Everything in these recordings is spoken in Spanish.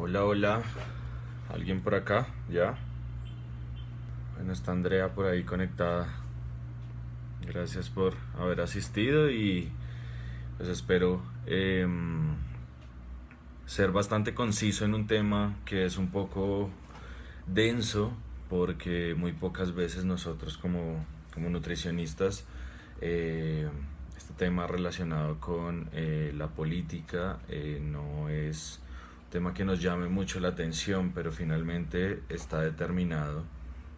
Hola, hola. ¿Alguien por acá? ¿Ya? Bueno, está Andrea por ahí conectada. Gracias por haber asistido y pues espero ser bastante conciso en un tema que es un poco denso porque muy pocas veces nosotros como nutricionistas eh, este tema relacionado con la política no es un tema que nos llame mucho la atención, pero finalmente está determinado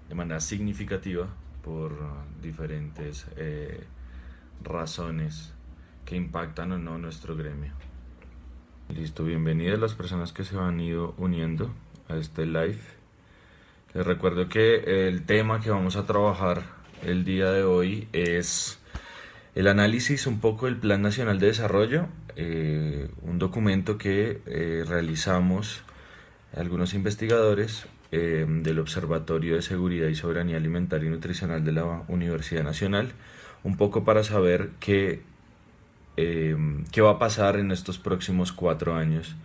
de manera significativa por diferentes razones que impactan o no nuestro gremio. Listo, bienvenidas las personas que se han ido uniendo a este live. Les recuerdo que el tema que vamos a trabajar el día de hoy es el análisis un poco del Plan Nacional de Desarrollo, un documento que realizamos algunos investigadores del Observatorio de Seguridad y Soberanía Alimentaria y Nutricional de la Universidad Nacional, un poco para saber qué va a pasar en estos próximos 4 años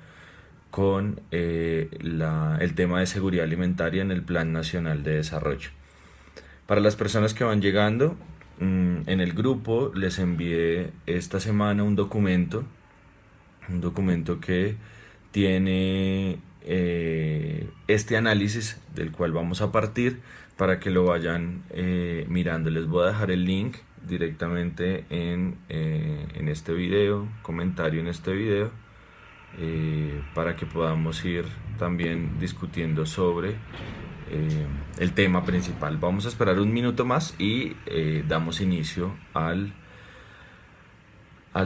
con el tema de seguridad alimentaria en el Plan Nacional de Desarrollo. Para las personas que van llegando, en el grupo les envié esta semana un documento que tiene este análisis del cual vamos a partir para que lo vayan mirando. Les voy a dejar el link directamente en este video, comentario en este video, para que podamos ir también discutiendo sobre el tema principal. Vamos a esperar un minuto más y damos inicio al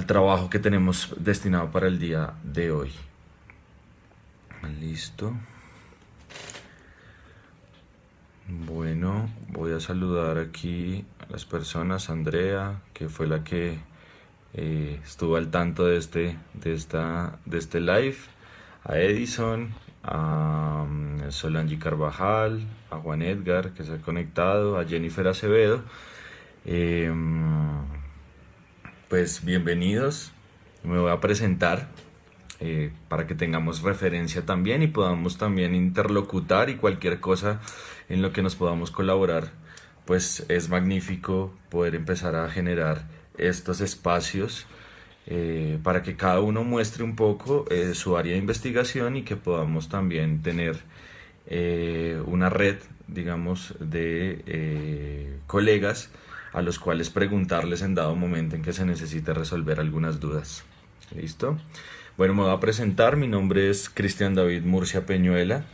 trabajo que tenemos destinado para el día de hoy. Listo. Bueno, voy a saludar aquí a las personas. Andrea, que fue la que estuvo al tanto de este live. A Edison, a Solange Carvajal, a Juan Edgar, que se ha conectado, a Jennifer Acevedo. Pues bienvenidos. Me voy a presentar para que tengamos referencia también y podamos también interlocutar, y cualquier cosa en lo que nos podamos colaborar, pues es magnífico poder empezar a generar estos espacios para que cada uno muestre un poco su área de investigación y que podamos también tener una red, digamos, de colegas a los cuales preguntarles en dado momento en que se necesite resolver algunas dudas. ¿Listo? Bueno, me voy a presentar. Mi nombre es Cristian David Murcia Peñuela.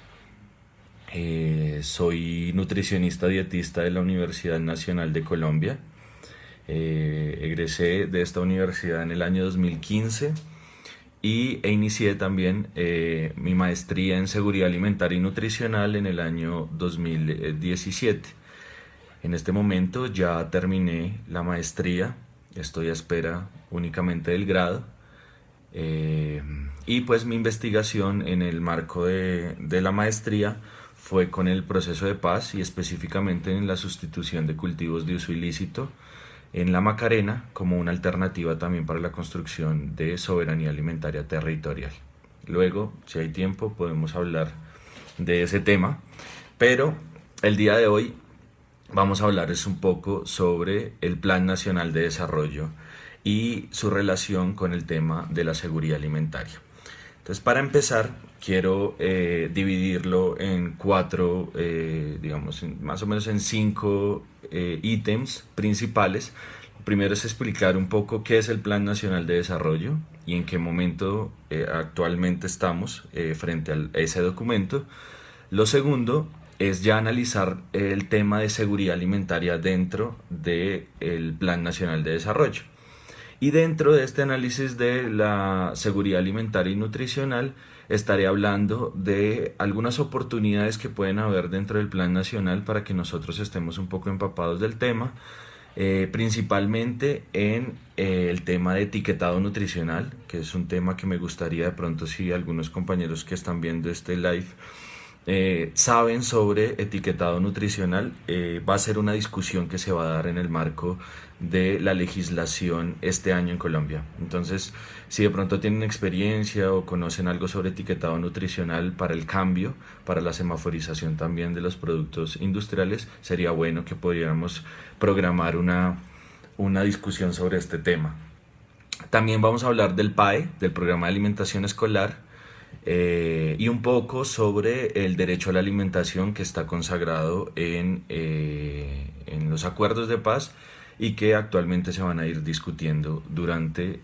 Soy nutricionista dietista de la Universidad Nacional de Colombia. Egresé de esta universidad en el año 2015 e inicié también mi maestría en seguridad alimentaria y nutricional en el año 2017. En este momento ya terminé la maestría, estoy a espera únicamente del grado. Y pues mi investigación en el marco de la maestría fue con el proceso de paz y específicamente en la sustitución de cultivos de uso ilícito en la Macarena como una alternativa también para la construcción de soberanía alimentaria territorial. Luego, si hay tiempo, podemos hablar de ese tema, pero el día de hoy vamos a hablarles un poco sobre el Plan Nacional de Desarrollo y su relación con el tema de la seguridad alimentaria. Entonces, para empezar, quiero dividirlo en cuatro, digamos, más o menos en 5 ítems principales. Lo primero es explicar un poco qué es el Plan Nacional de Desarrollo y en qué momento actualmente estamos frente a ese documento. Lo segundo es ya analizar el tema de seguridad alimentaria dentro del Plan Nacional de Desarrollo. Y dentro de este análisis de la seguridad alimentaria y nutricional estaré hablando de algunas oportunidades que pueden haber dentro del Plan Nacional para que nosotros estemos un poco empapados del tema, principalmente en el tema de etiquetado nutricional, que es un tema que me gustaría de pronto, si algunos compañeros que están viendo este live saben sobre etiquetado nutricional. Va a ser una discusión que se va a dar en el marco de la legislación este año en Colombia. Entonces, si de pronto tienen experiencia o conocen algo sobre etiquetado nutricional para el cambio, para la semaforización también de los productos industriales, sería bueno que pudiéramos programar una discusión sobre este tema. También vamos a hablar del PAE, del Programa de Alimentación Escolar, y un poco sobre el derecho a la alimentación que está consagrado en los acuerdos de paz y que actualmente se van a ir discutiendo durante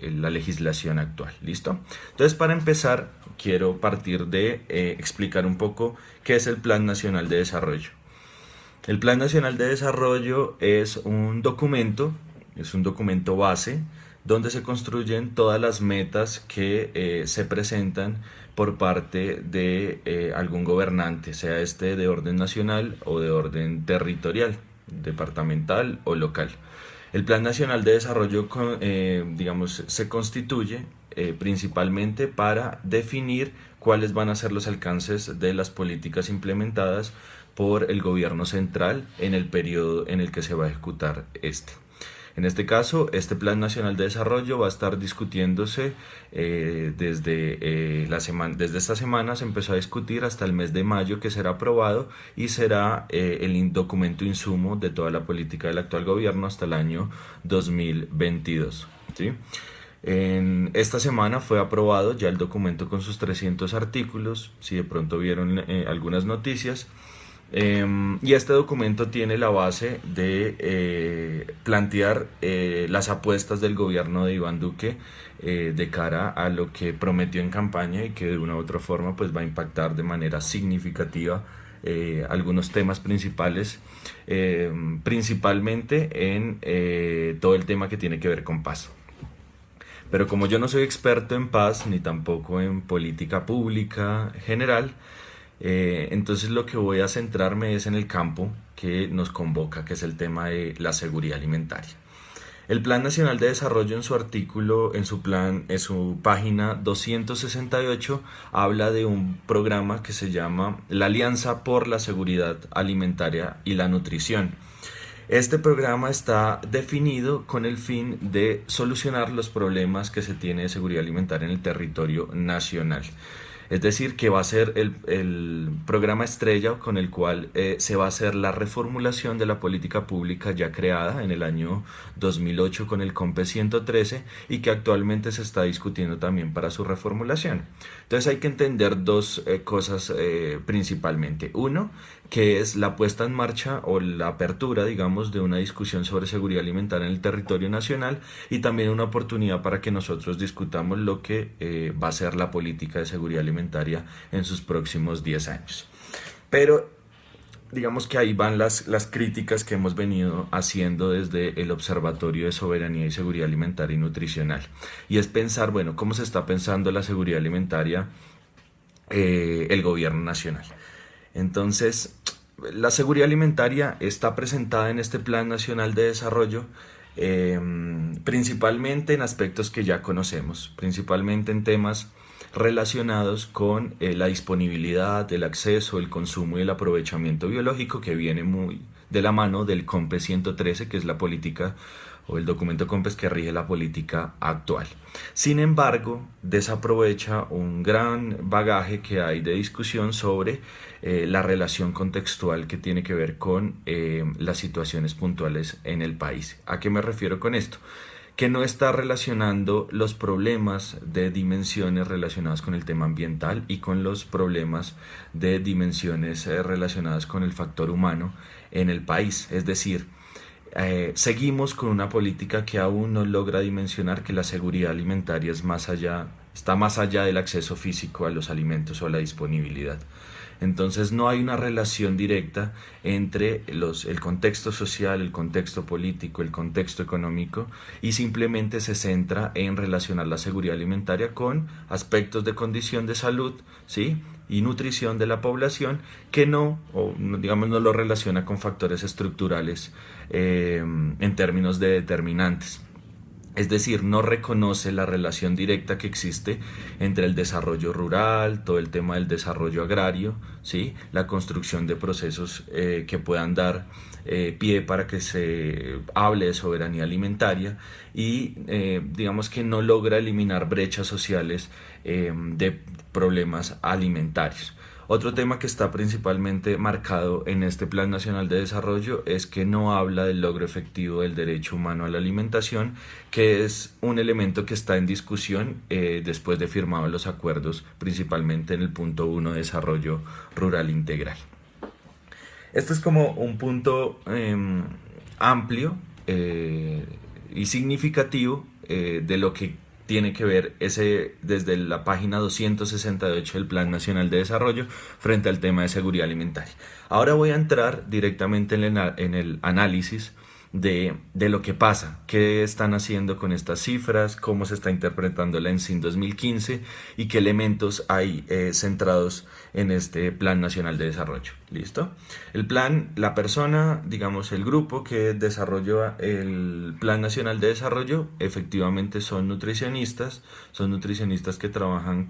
la legislación actual. ¿Listo? Entonces, para empezar, quiero partir de explicar un poco qué es el Plan Nacional de Desarrollo. El Plan Nacional de Desarrollo es un documento base donde se construyen todas las metas que se presentan por parte de algún gobernante, sea este de orden nacional o de orden territorial, departamental o local. El Plan Nacional de Desarrollo, digamos, se constituye principalmente para definir cuáles van a ser los alcances de las políticas implementadas por el gobierno central en el periodo en el que se va a ejecutar este. En este caso, este Plan Nacional de Desarrollo va a estar discutiéndose desde esta semana se empezó a discutir hasta el mes de mayo, que será aprobado y será el documento insumo de toda la política del actual gobierno hasta el año 2022. ¿Sí? En esta semana fue aprobado ya el documento con sus 300 artículos, si de pronto vieron algunas noticias. Y este documento tiene la base de plantear las apuestas del gobierno de Iván Duque de cara a lo que prometió en campaña y que de una u otra forma pues va a impactar de manera significativa algunos temas principales, principalmente en todo el tema que tiene que ver con paz. Pero como yo no soy experto en paz ni tampoco en política pública general, entonces lo que voy a centrarme es en el campo que nos convoca, que es el tema de la seguridad alimentaria. El Plan Nacional de Desarrollo en su artículo, en su página 268, habla de un programa que se llama la Alianza por la Seguridad Alimentaria y la Nutrición. Este programa está definido con el fin de solucionar los problemas que se tiene de seguridad alimentaria en el territorio nacional. Es decir, que va a ser el programa estrella con el cual se va a hacer la reformulación de la política pública ya creada en el año 2008 con el COMPE 113 y que actualmente se está discutiendo también para su reformulación. Entonces hay que entender dos cosas principalmente. Uno, que es la puesta en marcha o la apertura, digamos, de una discusión sobre seguridad alimentaria en el territorio nacional y también una oportunidad para que nosotros discutamos lo que va a ser la política de seguridad alimentaria en sus próximos 10 años. Pero digamos que ahí van las críticas que hemos venido haciendo desde el Observatorio de Soberanía y Seguridad Alimentaria y Nutricional. Y es pensar, bueno, cómo se está pensando la seguridad alimentaria el gobierno nacional. Entonces, la seguridad alimentaria está presentada en este Plan Nacional de Desarrollo principalmente en aspectos que ya conocemos, principalmente en temas relacionados con la disponibilidad, el acceso, el consumo y el aprovechamiento biológico, que viene muy de la mano del COMPE 113, que es la política o el documento COMPES que rige la política actual. Sin embargo, desaprovecha un gran bagaje que hay de discusión sobre la relación contextual que tiene que ver con las situaciones puntuales en el país. ¿A qué me refiero con esto? Que no está relacionando los problemas de dimensiones relacionadas con el tema ambiental y con los problemas de dimensiones relacionadas con el factor humano en el país. Es decir, seguimos con una política que aún no logra dimensionar que la seguridad alimentaria está más allá del acceso físico a los alimentos o a la disponibilidad. Entonces no hay una relación directa entre el contexto social, el contexto político, el contexto económico y simplemente se centra en relacionar la seguridad alimentaria con aspectos de condición de salud, ¿sí?, y nutrición de la población que no lo relaciona con factores estructurales en términos de determinantes. Es decir, no reconoce la relación directa que existe entre el desarrollo rural, todo el tema del desarrollo agrario, ¿sí? La construcción de procesos que puedan dar pie para que se hable de soberanía alimentaria y digamos que no logra eliminar brechas sociales de problemas alimentarios. Otro tema que está principalmente marcado en este Plan Nacional de Desarrollo es que no habla del logro efectivo del derecho humano a la alimentación, que es un elemento que está en discusión después de firmados los acuerdos, principalmente en el punto 1, desarrollo rural integral. Este es como un punto amplio y significativo de lo que tiene que ver ese desde la página 268 del Plan Nacional de Desarrollo frente al tema de seguridad alimentaria. Ahora voy a entrar directamente en el análisis de lo que pasa, qué están haciendo con estas cifras, cómo se está interpretando la ENSIN 2015 y qué elementos hay centrados en este Plan Nacional de Desarrollo. ¿Listo? El plan, la persona, digamos el grupo que desarrolló el Plan Nacional de Desarrollo, efectivamente son nutricionistas que trabajan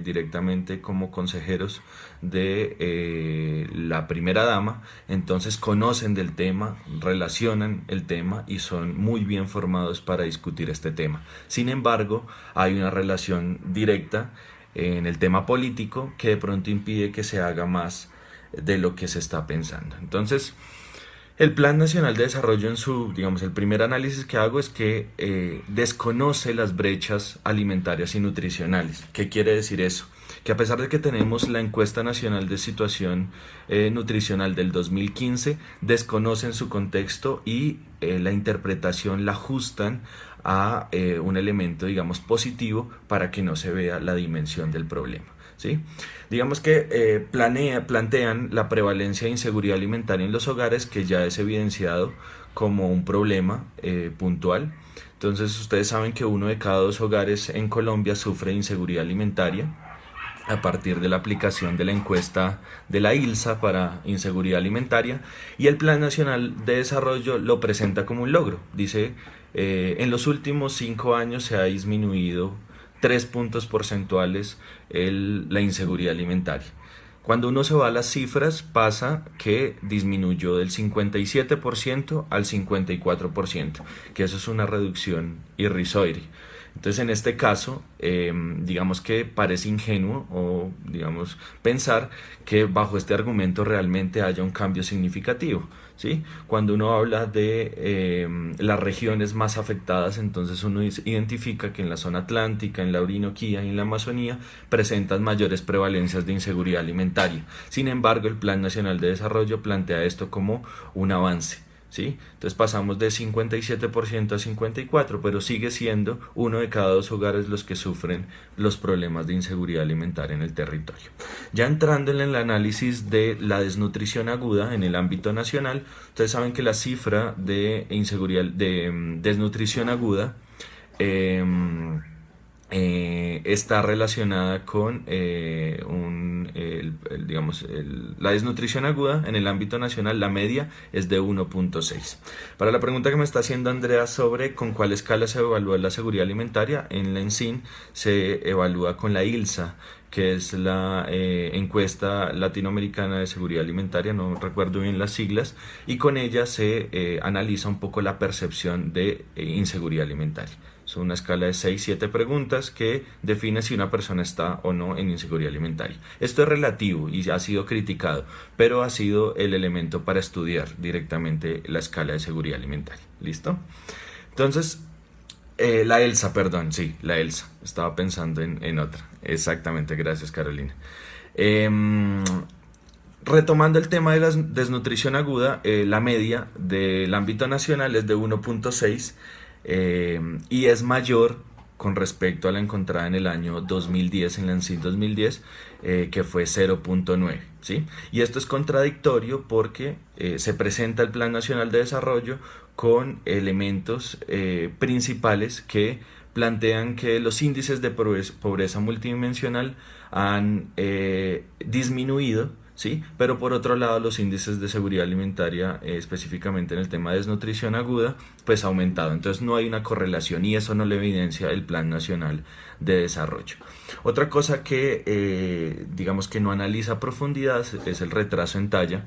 directamente como consejeros de la primera dama, entonces conocen del tema, relacionan el tema y son muy bien formados para discutir este tema. Sin embargo, hay una relación directa en el tema político que de pronto impide que se haga más de lo que se está pensando. Entonces, el Plan Nacional de Desarrollo digamos, el primer análisis que hago es que desconoce las brechas alimentarias y nutricionales. ¿Qué quiere decir eso? Que a pesar de que tenemos la encuesta nacional de situación nutricional del 2015, desconocen su contexto y la interpretación la ajustan a un elemento, digamos, positivo para que no se vea la dimensión del problema. ¿Sí? Digamos que plantean la prevalencia de inseguridad alimentaria en los hogares, que ya es evidenciado como un problema puntual. Entonces ustedes saben que 1 de cada 2 hogares en Colombia sufre de inseguridad alimentaria a partir de la aplicación de la encuesta de la ILSA para inseguridad alimentaria, y el Plan Nacional de Desarrollo lo presenta como un logro. Dice, en los últimos 5 años se ha disminuido 3 puntos porcentuales la inseguridad alimentaria. Cuando uno se va a las cifras, pasa que disminuyó del 57% al 54%, que eso es una reducción irrisoria. Entonces, en este caso, digamos que parece ingenuo o digamos pensar que bajo este argumento realmente haya un cambio significativo, ¿sí? Cuando uno habla de las regiones más afectadas, entonces uno identifica que en la zona atlántica, en la Orinoquía y en la Amazonía presentan mayores prevalencias de inseguridad alimentaria. Sin embargo, el Plan Nacional de Desarrollo plantea esto como un avance, ¿sí? Entonces pasamos de 57% a 54%, pero sigue siendo 1 de cada 2 hogares los que sufren los problemas de inseguridad alimentaria en el territorio. Ya entrando en el análisis de la desnutrición aguda en el ámbito nacional, ustedes saben que la cifra de desnutrición aguda está relacionada con la desnutrición aguda en el ámbito nacional. La media es de 1.6. Para la pregunta que me está haciendo Andrea sobre con cuál escala se evalúa la seguridad alimentaria, en la ENSIN se evalúa con la ILSA, que es la encuesta latinoamericana de seguridad alimentaria, no recuerdo bien las siglas, y con ella se analiza un poco la percepción de inseguridad alimentaria. Son una escala de 6-7 preguntas que define si una persona está o no en inseguridad alimentaria. Esto es relativo y ha sido criticado, pero ha sido el elemento para estudiar directamente la escala de seguridad alimentaria. ¿Listo? Entonces, la ELSA, perdón, sí, la ELSA. Estaba pensando en otra. Exactamente, gracias Carolina. Retomando el tema de la desnutrición aguda, la media del ámbito nacional es de 1.6 y es mayor con respecto a la encontrada en el año 2010, en la ENSID 2010, que fue 0.9, ¿sí? Y esto es contradictorio porque se presenta el Plan Nacional de Desarrollo con elementos principales que plantean que los índices de pobreza multidimensional han disminuido, ¿sí? Pero por otro lado, los índices de seguridad alimentaria, específicamente en el tema de desnutrición aguda, pues ha aumentado. Entonces no hay una correlación y eso no lo evidencia el Plan Nacional de Desarrollo. Otra cosa que digamos que no analiza a profundidad es el retraso en talla.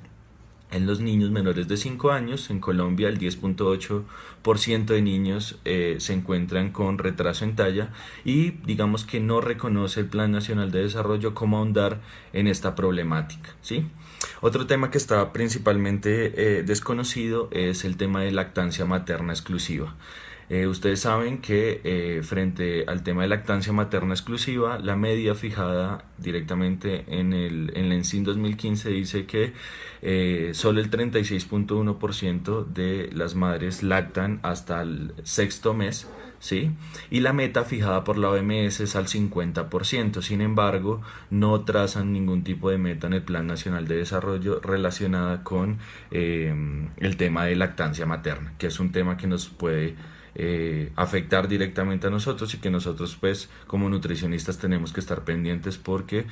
En los niños menores de 5 años, en Colombia el 10.8% de niños se encuentran con retraso en talla y digamos que no reconoce el Plan Nacional de Desarrollo cómo ahondar en esta problemática, ¿sí? Otro tema que está principalmente desconocido es el tema de lactancia materna exclusiva. Ustedes saben que frente al tema de lactancia materna exclusiva, la media fijada directamente en la ENSIN 2015 dice que solo el 36.1% de las madres lactan hasta el sexto mes, ¿sí? Y la meta fijada por la OMS es al 50%. Sin embargo, no trazan ningún tipo de meta en el Plan Nacional de Desarrollo relacionada con el tema de lactancia materna, que es un tema que nos puede afectar directamente a nosotros y que nosotros pues como nutricionistas tenemos que estar pendientes porque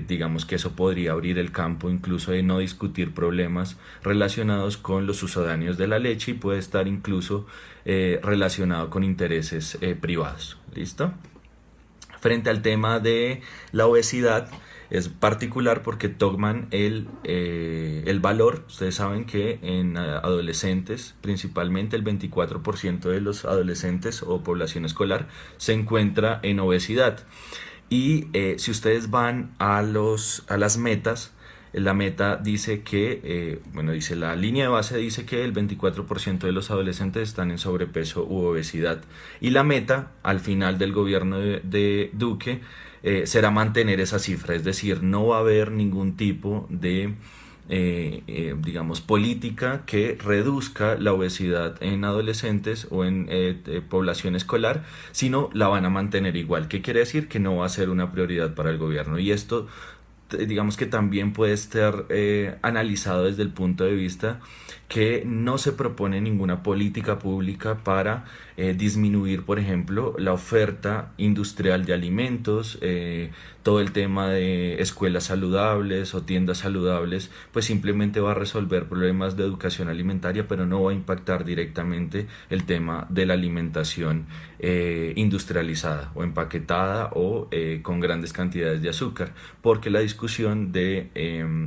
digamos que eso podría abrir el campo incluso de no discutir problemas relacionados con los sucedáneos de la leche y puede estar incluso relacionado con intereses privados. ¿Listo? Frente al tema de la obesidad, es particular porque toman el valor. Ustedes saben que en adolescentes, principalmente el 24% de los adolescentes o población escolar se encuentra en obesidad. Y si ustedes van a las metas, la meta dice que, dice la línea de base dice que el 24% de los adolescentes están en sobrepeso u obesidad. Y la meta al final del gobierno de Duque será mantener esa cifra, es decir, no va a haber ningún tipo de digamos, política que reduzca la obesidad en adolescentes o en población escolar, sino la van a mantener igual. ¿Qué quiere decir? Que no va a ser una prioridad para el gobierno. Y esto digamos que también puede estar analizado desde el punto de vista que no se propone ninguna política pública para disminuir, por ejemplo, la oferta industrial de alimentos, todo el tema de escuelas saludables o tiendas saludables, pues simplemente va a resolver problemas de educación alimentaria, pero no va a impactar directamente el tema de la alimentación industrializada o empaquetada o con grandes cantidades de azúcar, porque la discusión de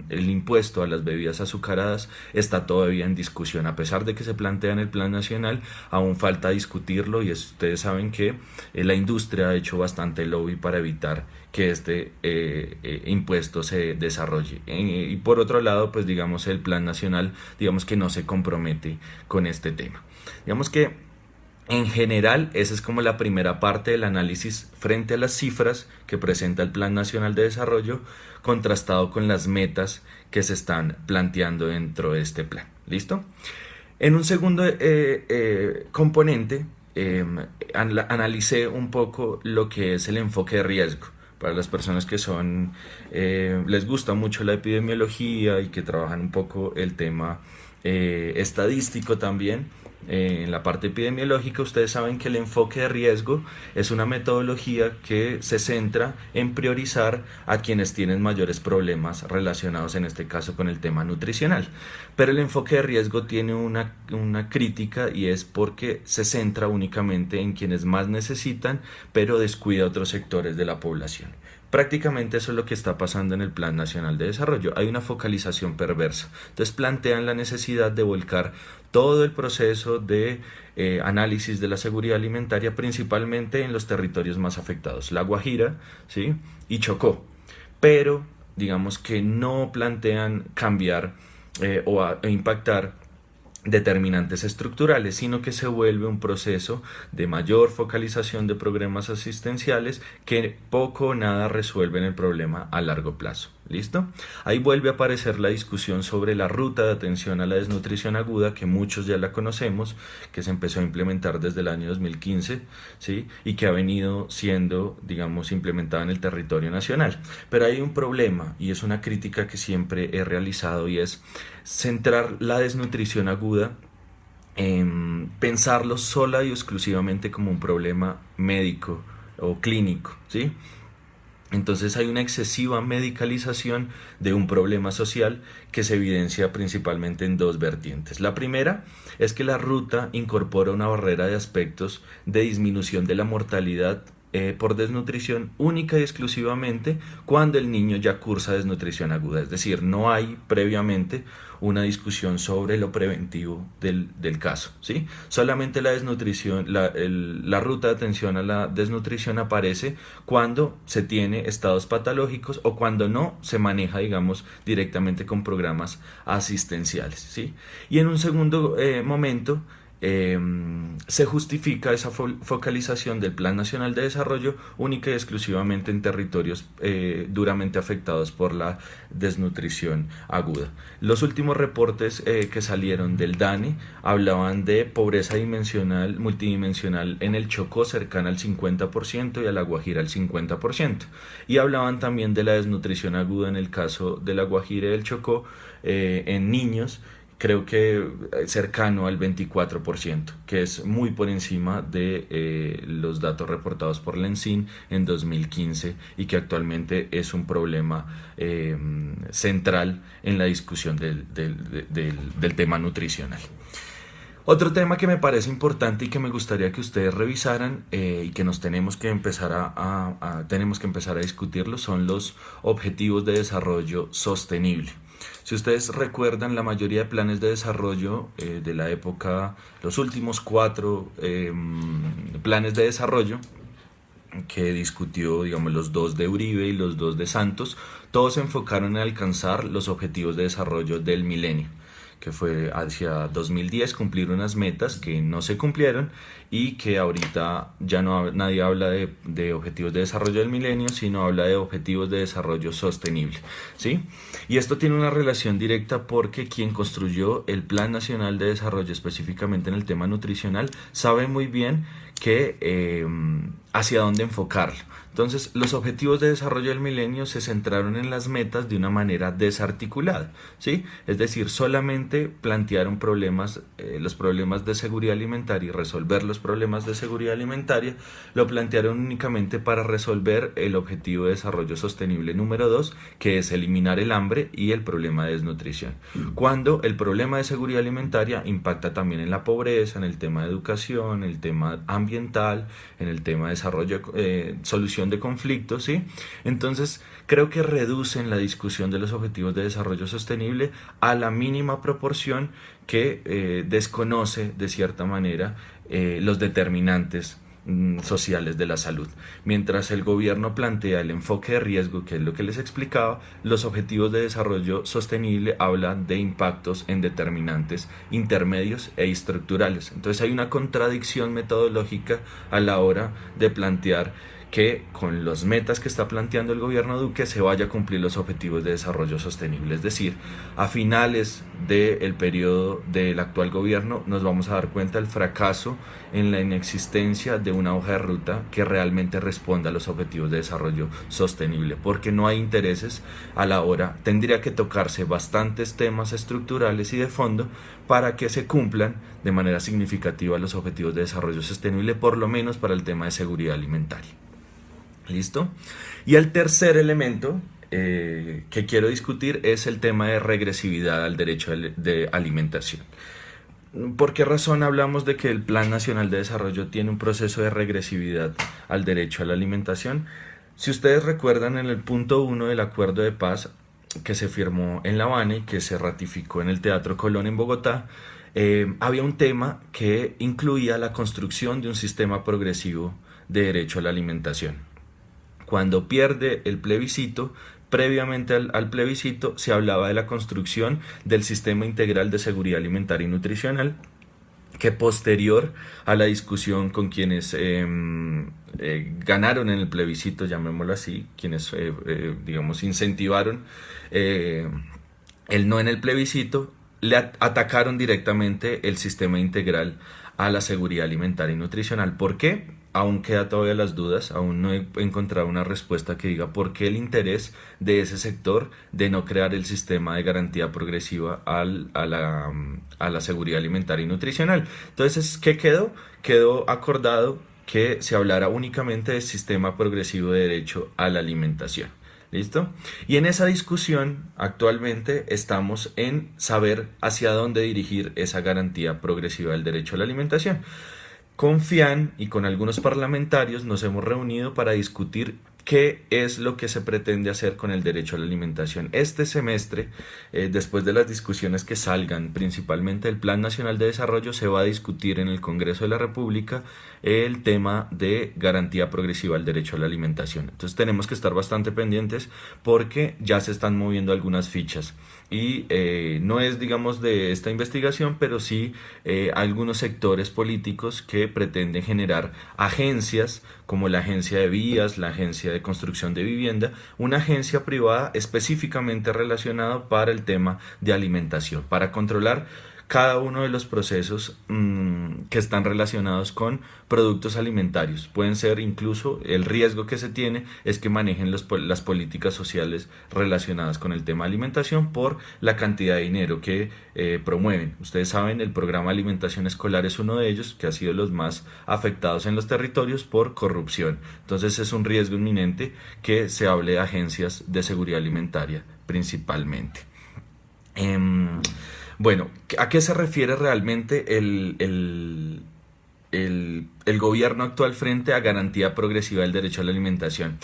el impuesto a las bebidas azucaradas está todavía en discusión. A pesar de que se plantea en el Plan Nacional, aún falta discutirlo y ustedes saben que la industria ha hecho bastante lobby para evitar que este impuesto se desarrolle. Y por otro lado, pues digamos el Plan Nacional, digamos que no se compromete con este tema. Digamos que en general, esa es como la primera parte del análisis frente a las cifras que presenta el Plan Nacional de Desarrollo, contrastado con las metas que se están planteando dentro de este plan. ¿Listo? En un segundo componente, analicé un poco lo que es el enfoque de riesgo. Para las personas que son, les gusta mucho la epidemiología y que trabajan un poco el tema estadístico también. En la parte epidemiológica, ustedes saben que el enfoque de riesgo es una metodología que se centra en priorizar a quienes tienen mayores problemas relacionados en este caso con el tema nutricional. Pero el enfoque de riesgo tiene una crítica y es porque se centra únicamente en quienes más necesitan, pero descuida otros sectores de la población. Prácticamente eso es lo que está pasando en el Plan Nacional de Desarrollo. Hay una focalización perversa. Entonces plantean la necesidad de volcar todo el proceso de análisis de la seguridad alimentaria principalmente en los territorios más afectados, La Guajira, ¿sí? Y Chocó. Pero digamos que no plantean cambiar o impactar determinantes estructurales, sino que se vuelve un proceso de mayor focalización de programas asistenciales que poco o nada resuelven el problema a largo plazo. ¿Listo? Ahí vuelve a aparecer la discusión sobre la ruta de atención a la desnutrición aguda, que muchos ya la conocemos, que se empezó a implementar desde el año 2015, ¿sí? Y que ha venido siendo, digamos, implementada en el territorio nacional. Pero hay un problema, y es una crítica que siempre he realizado, y es centrar la desnutrición aguda en pensarlo sola y exclusivamente como un problema médico o clínico, ¿sí? Entonces hay una excesiva medicalización de un problema social que se evidencia principalmente en dos vertientes. La primera es que la ruta incorpora una barrera de aspectos de disminución de la mortalidad por desnutrición única y exclusivamente cuando el niño ya cursa desnutrición aguda. Es decir, no hay previamente una discusión sobre lo preventivo del caso, ¿sí? Solamente la desnutrición, la ruta de atención a la desnutrición aparece cuando se tiene estados patológicos o cuando no se maneja, digamos, directamente con programas asistenciales, ¿sí? Y en un segundo momento, se justifica esa focalización del Plan Nacional de Desarrollo única y exclusivamente en territorios duramente afectados por la desnutrición aguda. Los últimos reportes que salieron del DANE hablaban de pobreza multidimensional en el Chocó cercana al 50% y a La Guajira al 50%. Y hablaban también de la desnutrición aguda en el caso de La Guajira y del Chocó en niños, creo que cercano al 24%, que es muy por encima de los datos reportados por la ENSIN en 2015 y que actualmente es un problema central en la discusión del tema nutricional. Otro tema que me parece importante y que me gustaría que ustedes revisaran y que nos tenemos que empezar tenemos que empezar a discutirlo son los objetivos de desarrollo sostenible. Si ustedes recuerdan, la mayoría de planes de desarrollo de la época, los últimos 4 planes de desarrollo que discutió, digamos, los 2 de Uribe y los 2 de Santos, todos se enfocaron en alcanzar los objetivos de desarrollo del milenio, que fue hacia 2010 cumplir unas metas que no se cumplieron y que ahorita ya nadie habla de objetivos de desarrollo del milenio, sino habla de objetivos de desarrollo sostenible, ¿sí? Y esto tiene una relación directa porque quien construyó el Plan Nacional de Desarrollo, específicamente en el tema nutricional, sabe muy bien que hacia dónde enfocarlo. Entonces, los objetivos de desarrollo del milenio se centraron en las metas de una manera desarticulada, ¿sí? Es decir, solamente plantearon los problemas de seguridad alimentaria y resolver los problemas de seguridad alimentaria, lo plantearon únicamente para resolver el objetivo de desarrollo sostenible número 2, que es eliminar el hambre y el problema de desnutrición. Cuando el problema de seguridad alimentaria impacta también en la pobreza, en el tema de educación, en el tema ambiental, en el tema de desarrollo, solución de conflictos, ¿sí? Entonces, creo que reducen la discusión de los objetivos de desarrollo sostenible a la mínima proporción que desconoce, de cierta manera, los determinantes sociales de la salud. Mientras el gobierno plantea el enfoque de riesgo, que es lo que les explicaba, los objetivos de desarrollo sostenible hablan de impactos en determinantes intermedios e estructurales. Entonces hay una contradicción metodológica a la hora de plantear que con las metas que está planteando el gobierno Duque se vaya a cumplir los objetivos de desarrollo sostenible. Es decir, a finales del periodo del actual gobierno nos vamos a dar cuenta del fracaso en la inexistencia de una hoja de ruta que realmente responda a los objetivos de desarrollo sostenible, porque no hay intereses a la hora. Tendría que tocarse bastantes temas estructurales y de fondo para que se cumplan de manera significativa los objetivos de desarrollo sostenible, por lo menos para el tema de seguridad alimentaria. ¿Listo? Y el tercer elemento que quiero discutir es el tema de regresividad al derecho de alimentación. ¿Por qué razón hablamos de que el Plan Nacional de Desarrollo tiene un proceso de regresividad al derecho a la alimentación? Si ustedes recuerdan, en el punto 1 del acuerdo de paz que se firmó en La Habana y que se ratificó en el Teatro Colón en Bogotá, había un tema que incluía la construcción de un sistema progresivo de derecho a la alimentación. Cuando pierde el plebiscito, previamente al plebiscito se hablaba de la construcción del Sistema Integral de Seguridad Alimentaria y Nutricional, que posterior a la discusión con quienes ganaron en el plebiscito, llamémoslo así, quienes digamos incentivaron el no en el plebiscito, le atacaron directamente el sistema integral a la seguridad alimentaria y nutricional. ¿Por qué? Aún queda todavía las dudas, aún no he encontrado una respuesta que diga por qué el interés de ese sector de no crear el sistema de garantía progresiva a la seguridad alimentaria y nutricional. Entonces, ¿qué quedó? Quedó acordado que se hablara únicamente del sistema progresivo de derecho a la alimentación. ¿Listo? Y en esa discusión actualmente estamos en saber hacia dónde dirigir esa garantía progresiva del derecho a la alimentación. Con FIAN y con algunos parlamentarios nos hemos reunido para discutir qué es lo que se pretende hacer con el derecho a la alimentación. Este semestre, después de las discusiones que salgan principalmente del Plan Nacional de Desarrollo, se va a discutir en el Congreso de la República el tema de garantía progresiva al derecho a la alimentación. Entonces tenemos que estar bastante pendientes porque ya se están moviendo algunas fichas y no es, digamos, de esta investigación, pero sí algunos sectores políticos que pretenden generar agencias como la agencia de vías, la agencia de construcción de vivienda, una agencia privada específicamente relacionada para el tema de alimentación, para controlar cada uno de los procesos que están relacionados con productos alimentarios. Pueden ser incluso, el riesgo que se tiene es que manejen las políticas sociales relacionadas con el tema de alimentación por la cantidad de dinero que promueven. Ustedes saben, el programa de alimentación escolar es uno de ellos, que ha sido los más afectados en los territorios por corrupción. Entonces es un riesgo inminente que se hable de agencias de seguridad alimentaria principalmente. Bueno, ¿a qué se refiere realmente el gobierno actual frente a garantía progresiva del derecho a la alimentación?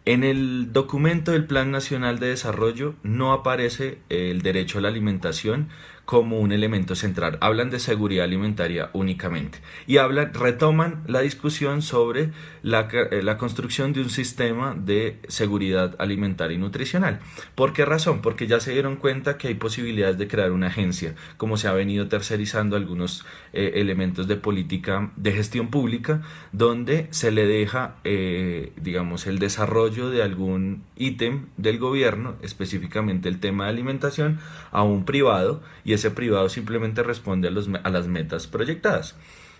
En el documento del Plan Nacional de Desarrollo no aparece el derecho a la alimentación como un elemento central. Hablan de seguridad alimentaria únicamente y retoman la discusión sobre la construcción de un sistema de seguridad alimentaria y nutricional. ¿Por qué razón? Porque ya se dieron cuenta que hay posibilidades de crear una agencia, como se ha venido tercerizando algunos elementos de política de gestión pública, donde se le deja, digamos, el desarrollo de algún ítem del gobierno, específicamente el tema de alimentación, a un privado, y ese privado simplemente responde a las metas proyectadas.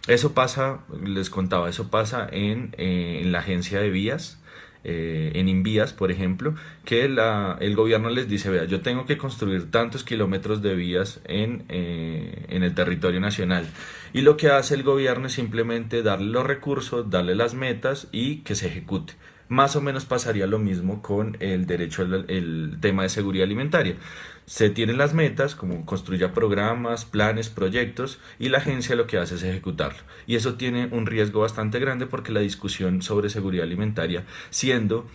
Eso pasa, les contaba, eso pasa en la agencia de vías, en Invías, por ejemplo, que el gobierno les dice, vea, yo tengo que construir tantos kilómetros de vías en el territorio nacional. Y lo que hace el gobierno es simplemente darle los recursos, darle las metas y que se ejecute. Más o menos pasaría lo mismo con el derecho el tema de seguridad alimentaria. Se tienen las metas, como construya programas, planes, proyectos, y la agencia lo que hace es ejecutarlo. Y eso tiene un riesgo bastante grande porque la discusión sobre seguridad alimentaria, siendo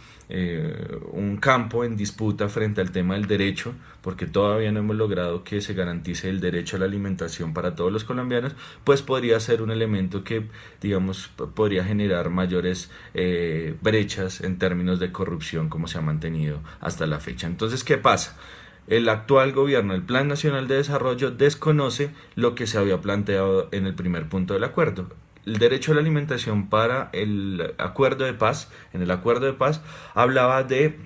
un campo en disputa frente al tema del derecho, porque todavía no hemos logrado que se garantice el derecho a la alimentación para todos los colombianos, pues podría ser un elemento que, digamos, podría generar mayores brechas en términos de corrupción como se ha mantenido hasta la fecha. Entonces, ¿qué pasa? El actual gobierno, el Plan Nacional de Desarrollo, desconoce lo que se había planteado en el primer punto del acuerdo. El derecho a la alimentación para el acuerdo de paz, en el acuerdo de paz, hablaba de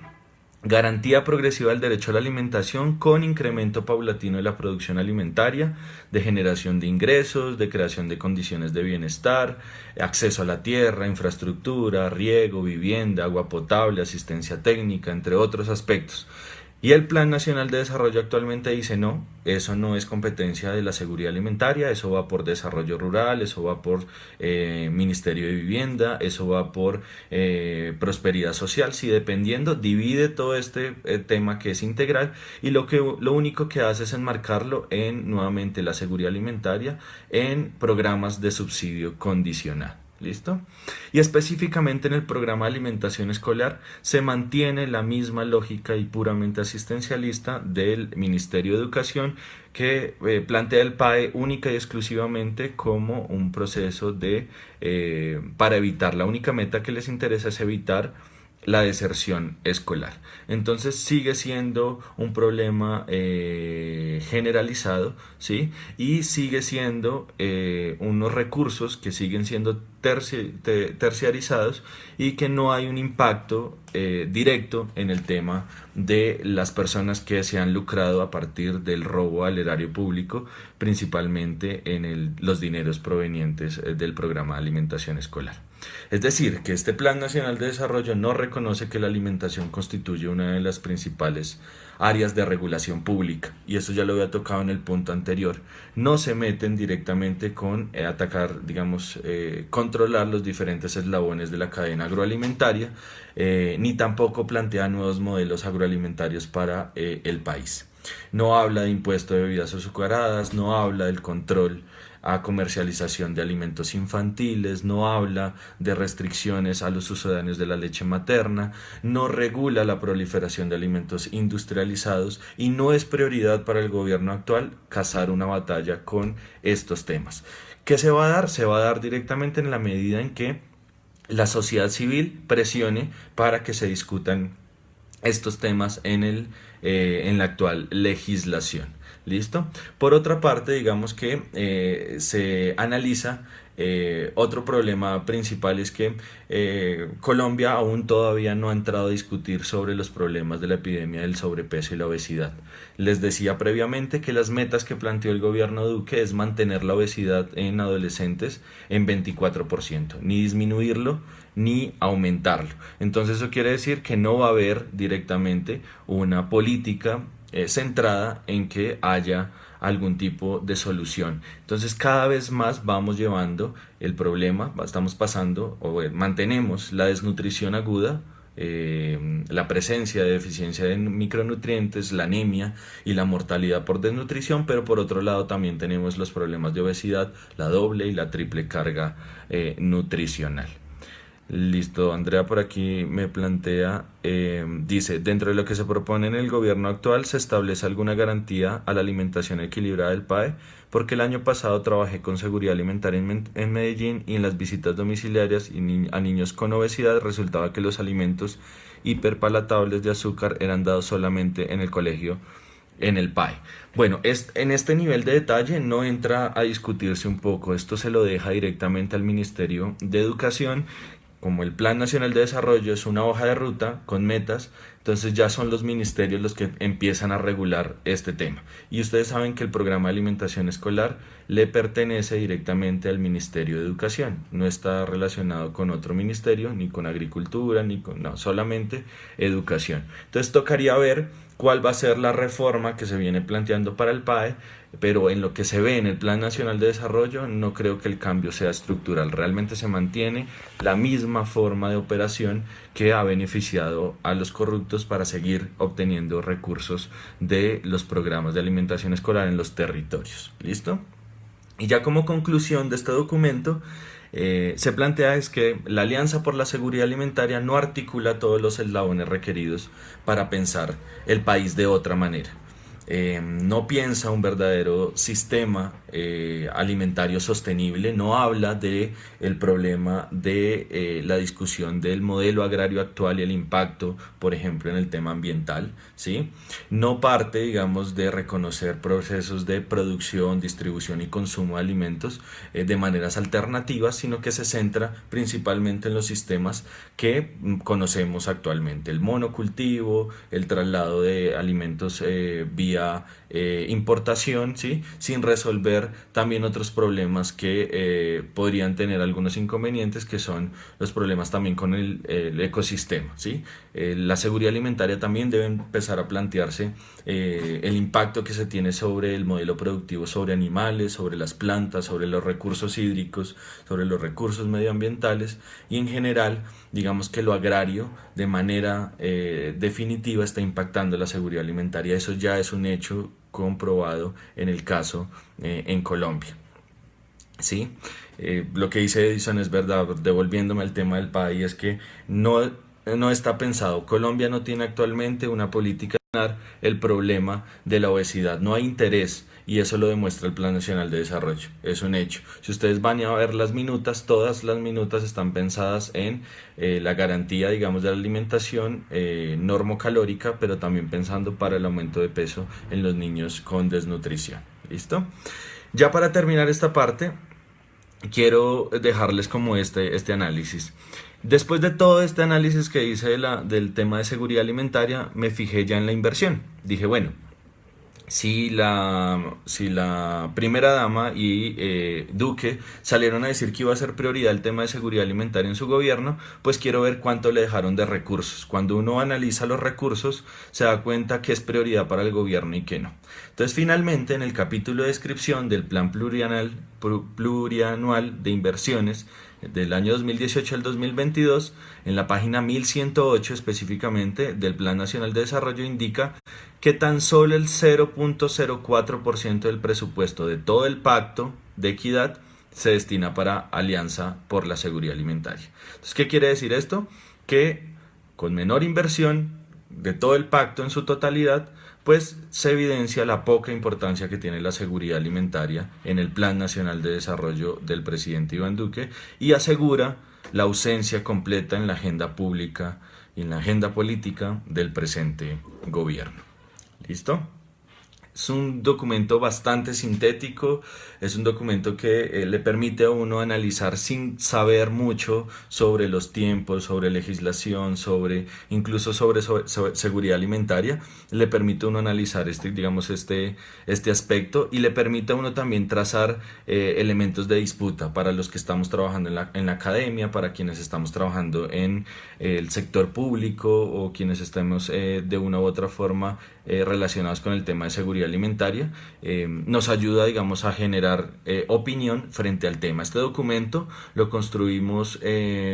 garantía progresiva del derecho a la alimentación con incremento paulatino de la producción alimentaria, de generación de ingresos, de creación de condiciones de bienestar, acceso a la tierra, infraestructura, riego, vivienda, agua potable, asistencia técnica, entre otros aspectos. Y el Plan Nacional de Desarrollo actualmente dice no, eso no es competencia de la seguridad alimentaria, eso va por desarrollo rural, eso va por Ministerio de Vivienda, eso va por prosperidad social. Si dependiendo, divide todo este tema que es integral y lo único que hace es enmarcarlo en nuevamente la seguridad alimentaria en programas de subsidio condicional. ¿Listo? Y específicamente en el programa de alimentación escolar se mantiene la misma lógica y puramente asistencialista del Ministerio de Educación que plantea el PAE única y exclusivamente como un proceso para evitar, la única meta que les interesa es evitar la deserción escolar. Entonces sigue siendo un problema generalizado, ¿sí? Y sigue siendo unos recursos que siguen siendo terciarizados y que no hay un impacto directo en el tema de las personas que se han lucrado a partir del robo al erario público, principalmente en los dineros provenientes del programa de alimentación escolar. Es decir, que este Plan Nacional de Desarrollo no reconoce que la alimentación constituye una de las principales áreas de regulación pública, y eso ya lo había tocado en el punto anterior. No se meten directamente con atacar, digamos, controlar los diferentes eslabones de la cadena agroalimentaria, ni tampoco plantea nuevos modelos agroalimentarios para el país. No habla de impuesto de bebidas azucaradas, no habla del control a comercialización de alimentos infantiles, no habla de restricciones a los sucedáneos de la leche materna, no regula la proliferación de alimentos industrializados y no es prioridad para el gobierno actual cazar una batalla con estos temas. ¿Qué se va a dar? Se va a dar directamente en la medida en que la sociedad civil presione para que se discutan estos temas en la actual legislación. ¿Listo? Por otra parte, digamos que se analiza otro problema principal es que Colombia aún todavía no ha entrado a discutir sobre los problemas de la epidemia del sobrepeso y la obesidad. Les decía previamente que las metas que planteó el gobierno Duque es mantener la obesidad en adolescentes en 24%, ni disminuirlo ni aumentarlo. Entonces eso quiere decir que no va a haber directamente una política centrada en que haya algún tipo de solución. Entonces cada vez más vamos llevando el problema, estamos pasando o mantenemos la desnutrición aguda, la presencia de deficiencia de micronutrientes, la anemia y la mortalidad por desnutrición, pero por otro lado también tenemos los problemas de obesidad, la doble y la triple carga nutricional. Listo, Andrea por aquí me plantea, dice, dentro de lo que se propone en el gobierno actual se establece alguna garantía a la alimentación equilibrada del PAE, porque el año pasado trabajé con seguridad alimentaria en Medellín y en las visitas domiciliarias a niños con obesidad resultaba que los alimentos hiperpalatables de azúcar eran dados solamente en el colegio en el PAE. Bueno, en este nivel de detalle no entra a discutirse un poco, esto se lo deja directamente al Ministerio de Educación. Como el Plan Nacional de Desarrollo es una hoja de ruta con metas, entonces ya son los ministerios los que empiezan a regular este tema. Y ustedes saben que el programa de alimentación escolar le pertenece directamente al Ministerio de Educación, no está relacionado con otro ministerio, ni con Agricultura, no, solamente Educación. Entonces tocaría ver cuál va a ser la reforma que se viene planteando para el PAE, pero en lo que se ve en el Plan Nacional de Desarrollo no creo que el cambio sea estructural, realmente se mantiene la misma forma de operación que ha beneficiado a los corruptos para seguir obteniendo recursos de los programas de alimentación escolar en los territorios. ¿Listo? Y ya como conclusión de este documento, se plantea es que la Alianza por la Seguridad Alimentaria no articula todos los eslabones requeridos para pensar el país de otra manera. No piensa un verdadero sistema alimentario sostenible, no habla de el problema de la discusión del modelo agrario actual y el impacto, por ejemplo, en el tema ambiental, ¿sí? No parte, digamos, de reconocer procesos de producción, distribución y consumo de alimentos de maneras alternativas, sino que se centra principalmente en los sistemas que conocemos actualmente, el monocultivo, el traslado de alimentos vía importación, ¿sí? Sin resolver también otros problemas que podrían tener algunos inconvenientes, que son los problemas también con el ecosistema, ¿sí? La seguridad alimentaria también debe empezar a plantearse el impacto que se tiene sobre el modelo productivo, sobre animales, sobre las plantas, sobre los recursos hídricos, sobre los recursos medioambientales y en general, digamos que lo agrario de manera definitiva está impactando la seguridad alimentaria. Eso ya es un hecho comprobado en el caso en Colombia. ¿Sí? Lo que dice Edison es verdad, devolviéndome al tema del país, es que no está pensado. Colombia no tiene actualmente una política de solucionar el problema de la obesidad, no hay interés y eso lo demuestra el Plan Nacional de Desarrollo, es un hecho. Si ustedes van a ver las minutas, todas las minutas están pensadas en la garantía, digamos, de la alimentación normocalórica, pero también pensando para el aumento de peso en los niños con desnutrición. ¿Listo? Ya para terminar esta parte, quiero dejarles como este análisis. Después de todo este análisis que hice del tema de seguridad alimentaria, me fijé ya en la inversión. Dije, bueno, si la primera dama y Duque salieron a decir que iba a ser prioridad el tema de seguridad alimentaria en su gobierno, pues quiero ver cuánto le dejaron de recursos. Cuando uno analiza los recursos, se da cuenta que es prioridad para el gobierno y que no. Entonces, finalmente, en el capítulo de descripción del plan plurianual de inversiones del año 2018 al 2022, en la página 1108 específicamente del Plan Nacional de Desarrollo indica que tan solo el 0.04% del presupuesto de todo el pacto de equidad se destina para Alianza por la Seguridad Alimentaria. Entonces, ¿qué quiere decir esto? Que con menor inversión de todo el pacto en su totalidad, pues se evidencia la poca importancia que tiene la seguridad alimentaria en el Plan Nacional de Desarrollo del presidente Iván Duque y asegura la ausencia completa en la agenda pública y en la agenda política del presente gobierno. ¿Listo? Es un documento bastante sintético, es un documento que le permite a uno analizar sin saber mucho sobre los tiempos, sobre legislación, incluso sobre seguridad alimentaria. Le permite a uno analizar este aspecto y le permite a uno también trazar elementos de disputa para los que estamos trabajando en la academia, para quienes estamos trabajando en el sector público o quienes estemos de una u otra forma relacionados con el tema de seguridad alimentaria. Nos ayuda, digamos, a generar opinión frente al tema. Este documento lo construimos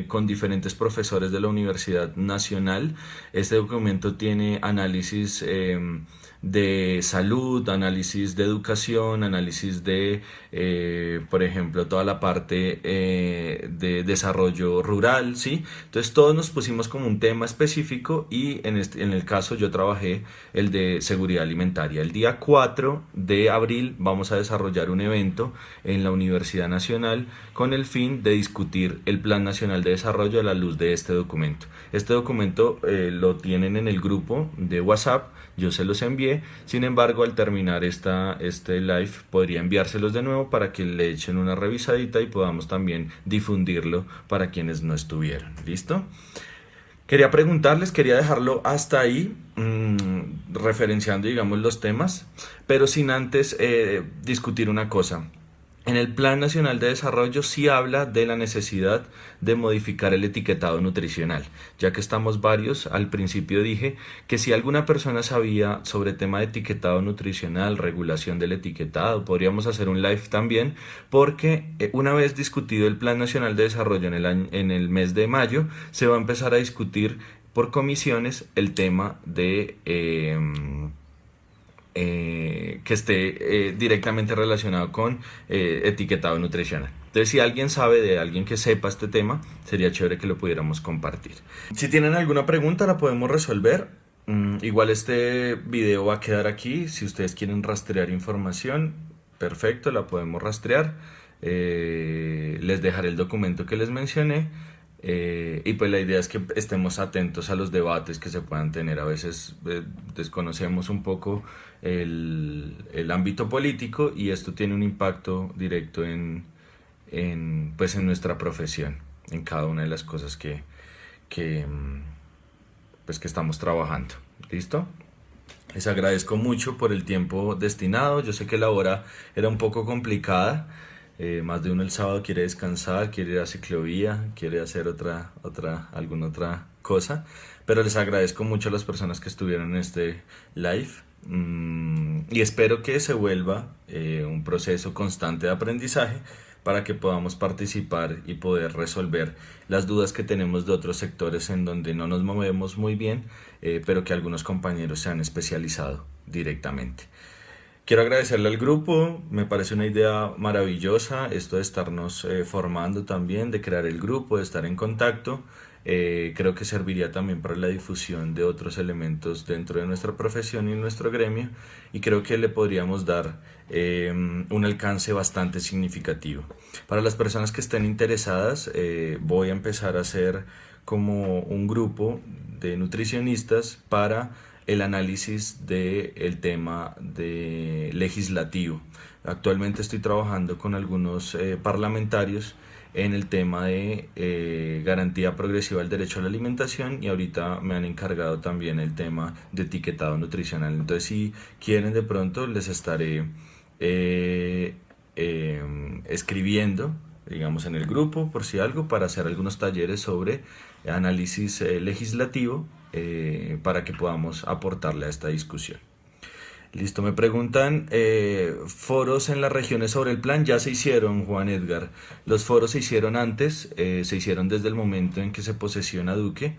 con diferentes profesores de la Universidad Nacional. Este documento tiene análisis de salud, análisis de educación, análisis por ejemplo, toda la parte de desarrollo rural, ¿sí? Entonces todos nos pusimos como un tema específico y en el caso yo trabajé el de seguridad alimentaria. El día 4 de abril vamos a desarrollar un evento en la Universidad Nacional con el fin de discutir el Plan Nacional de Desarrollo a la luz de este documento. Este documento lo tienen en el grupo de WhatsApp, yo se los envié. Sin embargo, al terminar este live, podría enviárselos de nuevo para que le echen una revisadita y podamos también difundirlo para quienes no estuvieron. ¿Listo? Quería dejarlo hasta ahí, referenciando, digamos, los temas, pero sin antes discutir una cosa. En el Plan Nacional de Desarrollo sí habla de la necesidad de modificar el etiquetado nutricional. Ya que estamos varios, al principio dije que si alguna persona sabía sobre tema de etiquetado nutricional, regulación del etiquetado, podríamos hacer un live también, porque una vez discutido el Plan Nacional de Desarrollo en el mes de mayo, se va a empezar a discutir por comisiones el tema de que esté directamente relacionado con etiquetado nutricional. Entonces, si alguien sabe de alguien que sepa este tema, sería chévere que lo pudiéramos compartir. Si tienen alguna pregunta, la podemos resolver. Igual este video va a quedar aquí. Si ustedes quieren rastrear información, perfecto, la podemos rastrear. Les dejaré el documento que les mencioné. Y pues la idea es que estemos atentos a los debates que se puedan tener. A veces desconocemos un poco el ámbito político y esto tiene un impacto directo pues en nuestra profesión, en cada una de las cosas que, pues que estamos trabajando. ¿Listo? Les agradezco mucho por el tiempo destinado. Yo sé que la hora era un poco complicada. Más de uno el sábado quiere descansar, quiere ir a ciclovía, quiere hacer alguna otra cosa, pero les agradezco mucho a las personas que estuvieron en este live y espero que se vuelva un proceso constante de aprendizaje para que podamos participar y poder resolver las dudas que tenemos de otros sectores en donde no nos movemos muy bien, pero que algunos compañeros se han especializado directamente. Quiero agradecerle al grupo, me parece una idea maravillosa esto de estarnos formando también, de crear el grupo, de estar en contacto. Creo que serviría también para la difusión de otros elementos dentro de nuestra profesión y nuestro gremio y creo que le podríamos dar un alcance bastante significativo. Para las personas que estén interesadas, voy a empezar a hacer como un grupo de nutricionistas para el análisis del tema legislativo. Actualmente estoy trabajando con algunos parlamentarios en el tema de garantía progresiva del derecho a la alimentación, y ahorita me han encargado también el tema de etiquetado nutricional. Entonces, si quieren, de pronto les estaré eh, escribiendo, digamos, en el grupo, por si algo, para hacer algunos talleres sobre análisis legislativo, para que podamos aportarle a esta discusión. Listo, me preguntan, foros en las regiones sobre el plan. Ya se hicieron, Juan Edgar. Los foros se hicieron antes, se hicieron desde el momento en que se posesiona Duque.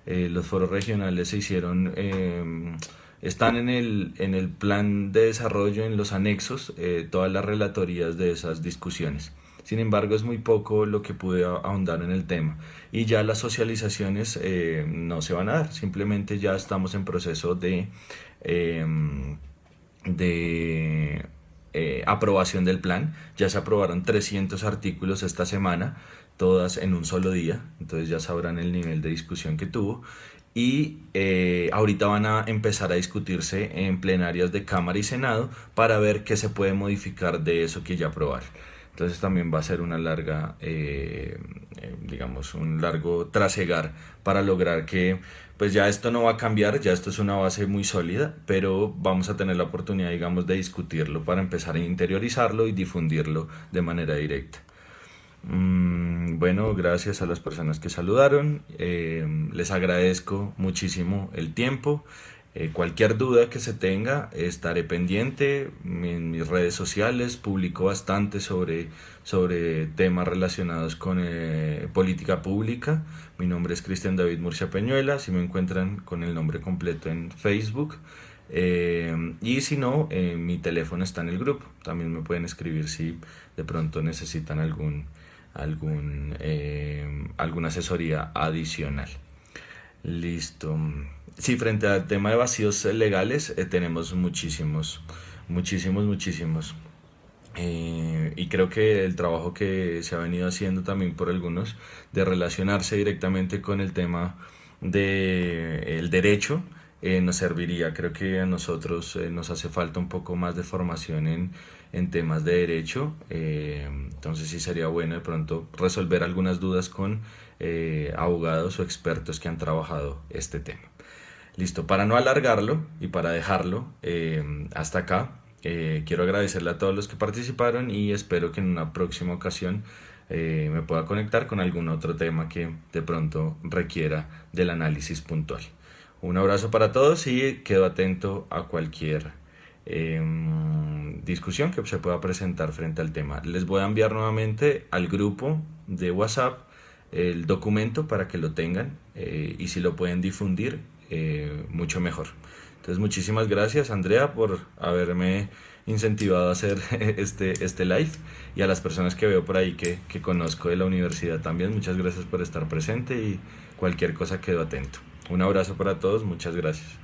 Los foros regionales se hicieron, están en el plan de desarrollo, en los anexos, todas las relatorías de esas discusiones. Sin embargo, es muy poco lo que pude ahondar en el tema. Y ya las socializaciones no se van a dar. Simplemente ya estamos en proceso eh, de aprobación del plan. Ya se aprobaron 300 artículos esta semana, todas en un solo día. Entonces ya sabrán el nivel de discusión que tuvo. Y ahorita van a empezar a discutirse en plenarias de Cámara y Senado para ver qué se puede modificar de eso que ya aprobaron. Entonces también va a ser una larga, digamos, un largo trasegar para lograr que, pues ya esto no va a cambiar, ya esto es una base muy sólida, pero vamos a tener la oportunidad, digamos, de discutirlo para empezar a interiorizarlo y difundirlo de manera directa. Bueno, gracias a las personas que saludaron. Les agradezco muchísimo el tiempo. Cualquier duda que se tenga, estaré pendiente en mis redes sociales. Publico bastante sobre temas relacionados con política pública. Mi nombre es Cristian David Murcia Peñuela. Si me encuentran con el nombre completo en Facebook. Y si no, mi teléfono está en el grupo. También me pueden escribir si de pronto necesitan alguna asesoría adicional. Listo. Sí, frente al tema de vacíos legales, tenemos muchísimos. Y creo que el trabajo que se ha venido haciendo también por algunos de relacionarse directamente con el tema del derecho nos serviría. Creo que a nosotros nos hace falta un poco más de formación en temas de derecho. Entonces sí sería bueno de pronto resolver algunas dudas con abogados o expertos que han trabajado este tema. Listo, para no alargarlo y para dejarlo hasta acá, quiero agradecerle a todos los que participaron y espero que en una próxima ocasión me pueda conectar con algún otro tema que de pronto requiera del análisis puntual. Un abrazo para todos y quedo atento a cualquier discusión que se pueda presentar frente al tema. Les voy a enviar nuevamente al grupo de WhatsApp el documento para que lo tengan, y si lo pueden difundir, mucho mejor. Entonces, muchísimas gracias, Andrea, por haberme incentivado a hacer este live, y a las personas que veo por ahí que conozco de la universidad también, muchas gracias por estar presente, y cualquier cosa quedo atento. Un abrazo para todos, muchas gracias.